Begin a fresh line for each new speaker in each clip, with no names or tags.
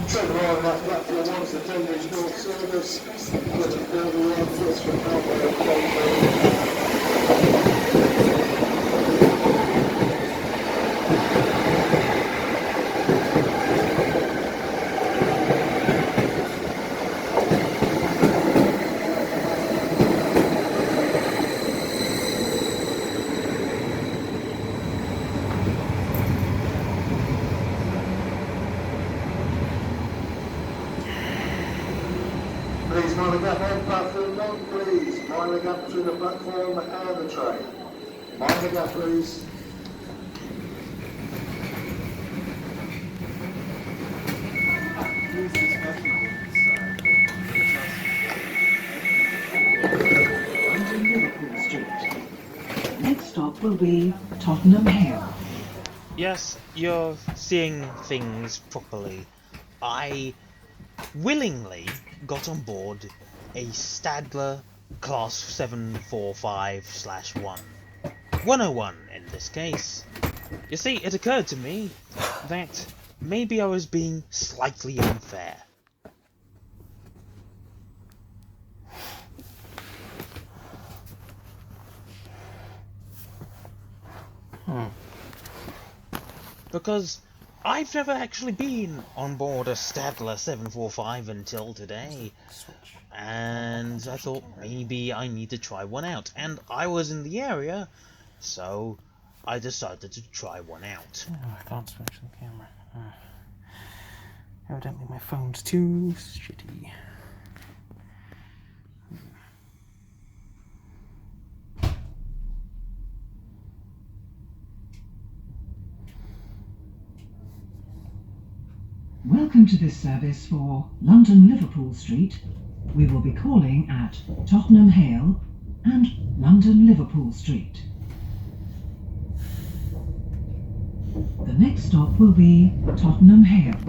Travel on that platform once the 10 short service, but the further exits from Please mind the gap on platform 1, please. Mind the gap between the platform and the train. Mind the gap, please.
London Liverpool Street. Next stop will be Tottenham Hale.
Yes, you're seeing things properly. I willingly got on board a Stadler Class 745/1. 101 in this case. You see, it occurred to me that maybe I was being slightly unfair. Because I've never actually been on board a Stadler 745 until today, and I thought maybe I need to try one out, and I was in the area, so I decided to try one out.
Oh, I can't switch the camera. Evidently my phone's too shitty.
Welcome to this service for London Liverpool Street. We will be calling at Tottenham Hale and London Liverpool Street. The next stop will be Tottenham Hale.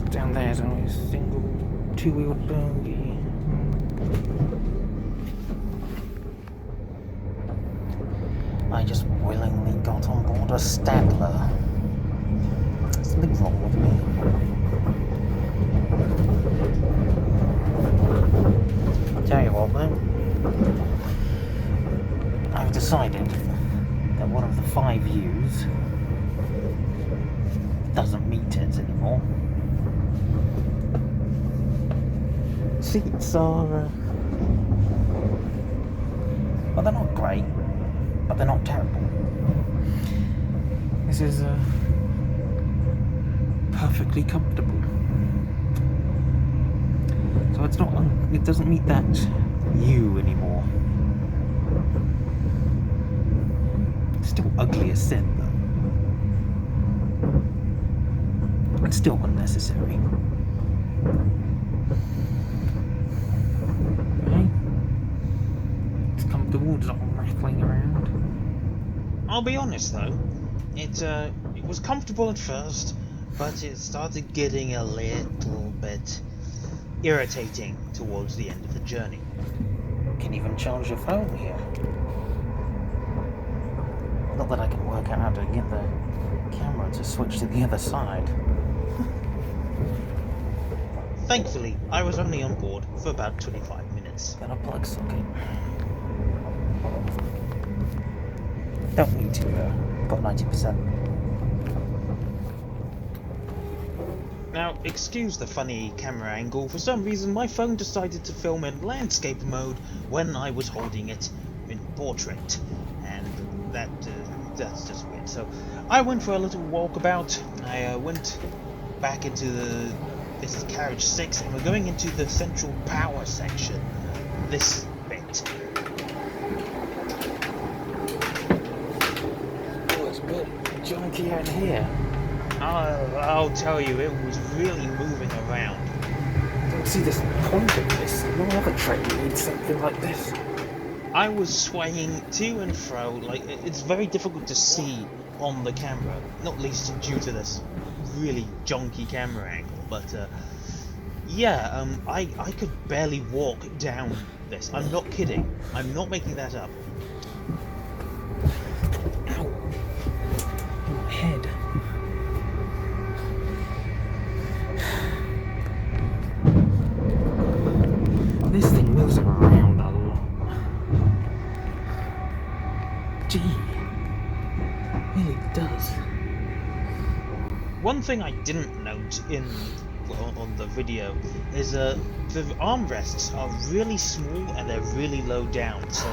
Down there's only a single two-wheeled bogey. I just willingly got on board a Stadler. Something's wrong with me. I'll tell you what though. I've decided that one of the 5 U's doesn't meet it anymore. Seats are, well, they're not great, but they're not terrible. This is perfectly comfortable. So it's not, it doesn't meet that U anymore. It's still ugly as sin though. It's still unnecessary. The wood's not rattling around.
I'll be honest though, it was comfortable at first, but it started getting a little bit irritating towards the end of the journey.
You can even charge your phone here. Not that I can work out how to get the camera to switch to the other side.
Thankfully, I was only on board for about 25 minutes.
Got a plug socket. Don't need to though. Got 90%.
Now, excuse the funny camera angle, for some reason my phone decided to film in landscape mode when I was holding it in portrait, and that's just weird. So I went for a little walkabout. I went back into this is carriage 6, and we're going into the central power section, this bit.
Oh, it's a bit junky out here.
I'll tell you, it was really moving around.
I don't see this point of this. No other train needs something like this.
I was swaying to and fro, like, it's very difficult to see on the camera, not least due to this really junky camera angle, but yeah, I could barely walk down this. I'm not kidding. I'm not making that up.
Ow. My head. This thing moves around a lot. Gee. It really does.
One thing I didn't note on the video is the armrests are really small and they're really low down, so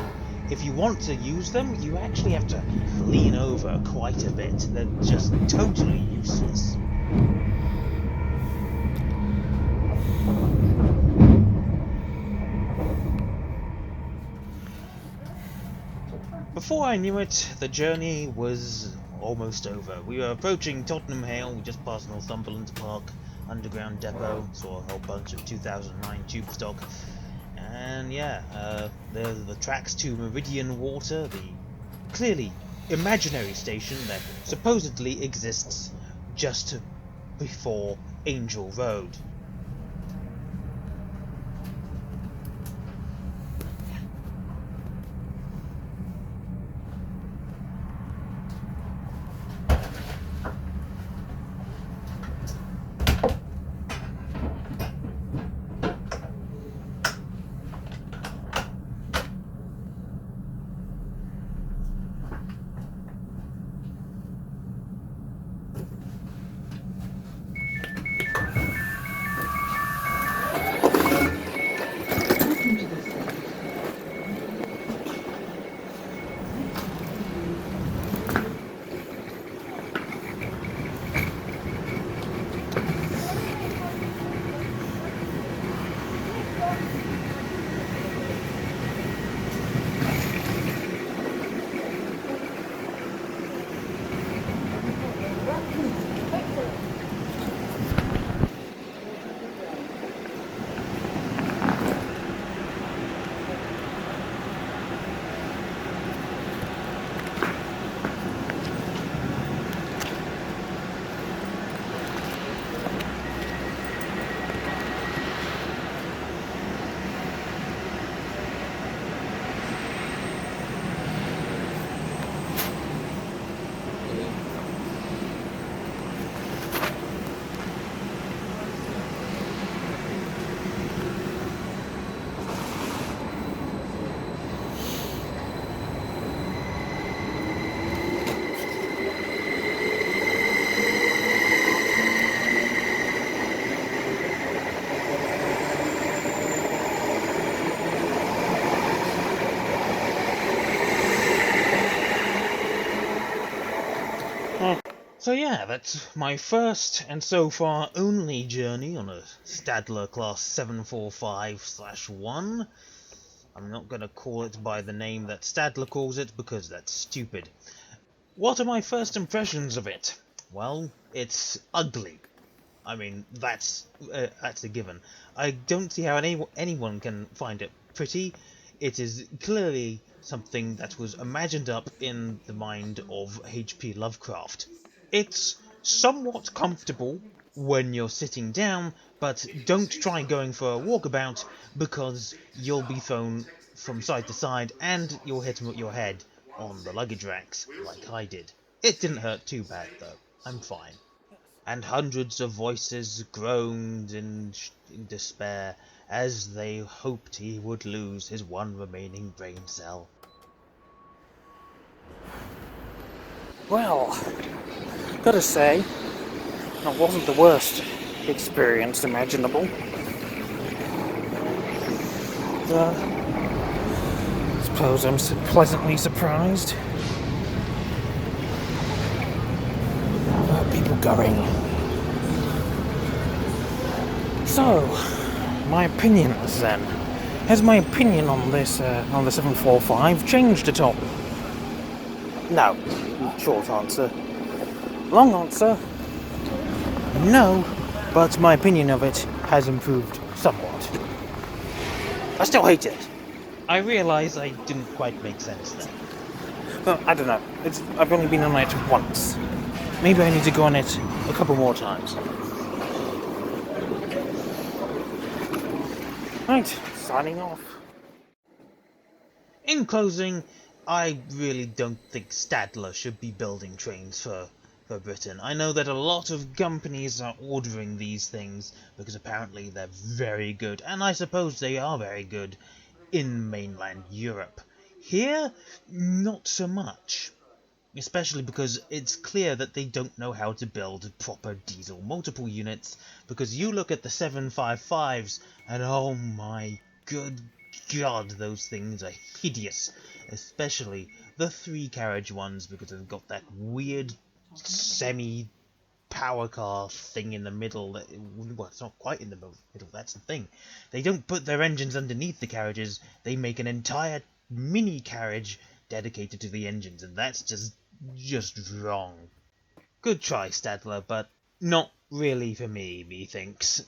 if you want to use them, you actually have to lean over quite a bit. They're just totally useless. Before I knew it, the journey was almost over. We were approaching Tottenham Hale. We just passed Northumberland Park Underground Depot, saw a whole bunch of 2009 tube stock, and yeah, there's the tracks to Meridian Water, the clearly imaginary station that supposedly exists just before Angel Road. So yeah, that's my first and so far only journey on a Stadler Class 745/1. I'm not going to call it by the name that Stadler calls it because that's stupid. What are my first impressions of it? Well, it's ugly. I mean, that's a given. I don't see how anyone can find it pretty. It is clearly something that was imagined up in the mind of H.P. Lovecraft. It's somewhat comfortable when you're sitting down, but don't try going for a walkabout because you'll be thrown from side to side and you'll hit your head on the luggage racks like I did. It didn't hurt too bad though. I'm fine. and hundreds of voices groaned in despair as they hoped he would lose his one remaining brain cell.
Well, gotta say, that wasn't the worst experience imaginable. Suppose I'm pleasantly surprised. People going. So, my opinions then. Has my opinion on this, on the 745 changed at all? No. Short answer. Long answer. No, but my opinion of it has improved somewhat. I still hate it.
I realise I didn't quite make sense there.
Well, I don't know. I've only been on it once. Maybe I need to go on it a couple more times. Right, signing off.
In closing, I really don't think Stadler should be building trains for Britain. I know that a lot of companies are ordering these things because apparently they're very good, and I suppose they are very good in mainland Europe. Here, not so much. Especially because it's clear that they don't know how to build proper diesel multiple units, because you look at the 755s and oh my good god, those things are hideous. Especially the 3-carriage ones, because they've got that weird semi-power car thing in the middle. Well, it's not quite in the middle, that's the thing. They don't put their engines underneath the carriages, they make an entire mini carriage dedicated to the engines, and that's just wrong. Good try, Stadler, but not really for me, methinks.